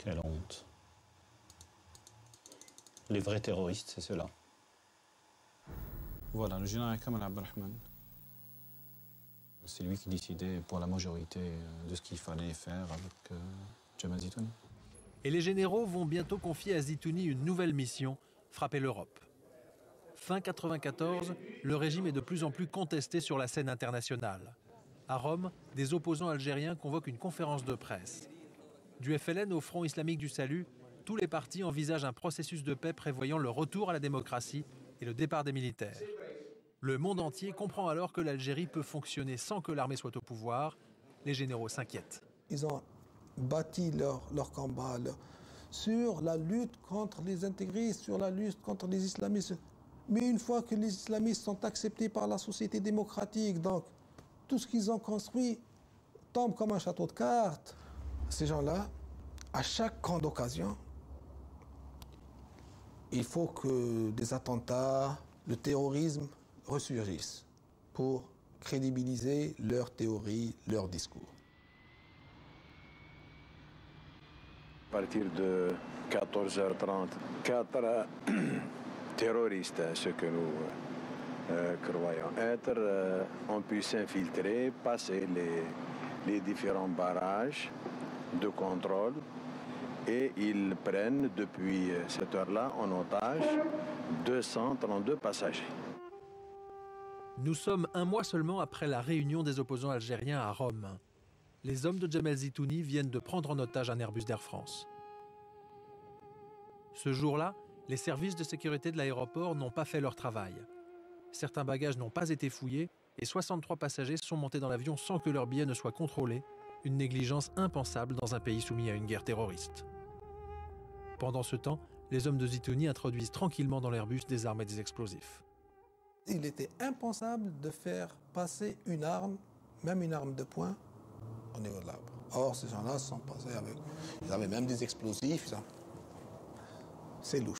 Quelle honte. Les vrais terroristes, c'est ceux-là. Voilà, le général Kamal Abdelrahman. C'est lui qui décidait pour la majorité de ce qu'il fallait faire avec Jamal Zitouni. Et les généraux vont bientôt confier à Zitouni une nouvelle mission, frapper l'Europe. Fin 1994, le régime est de plus en plus contesté sur la scène internationale. À Rome, des opposants algériens convoquent une conférence de presse. Du FLN au Front islamique du salut, tous les partis envisagent un processus de paix prévoyant le retour à la démocratie et le départ des militaires. Le monde entier comprend alors que l'Algérie peut fonctionner sans que l'armée soit au pouvoir. Les généraux s'inquiètent. Ils ont bâti leur combat sur la lutte contre les intégristes, sur la lutte contre les islamistes. Mais une fois que les islamistes sont acceptés par la société démocratique, donc tout ce qu'ils ont construit tombe comme un château de cartes. Ces gens-là, à chaque grande occasion, il faut que des attentats, le terrorisme ressurgissent pour crédibiliser leurs théories, leurs discours. À partir de 14h30, 4 terroristes, ce que nous croyons être, ont pu s'infiltrer, passer les différents barrages de contrôle et ils prennent depuis cette heure-là en otage 232 passagers. Nous sommes un mois seulement après la réunion des opposants algériens à Rome. Les hommes de Jamal Zitouni viennent de prendre en otage un Airbus d'Air France. Ce jour-là, les services de sécurité de l'aéroport n'ont pas fait leur travail. Certains bagages n'ont pas été fouillés et 63 passagers sont montés dans l'avion sans que leur billet ne soit contrôlé, une négligence impensable dans un pays soumis à une guerre terroriste. Pendant ce temps, les hommes de Zitouni introduisent tranquillement dans l'Airbus des armes et des explosifs. Il était impensable de faire passer une arme, même une arme de poing, au niveau de l'arbre. Or, ces gens-là se sont passés avec... Ils avaient même des explosifs. C'est louche.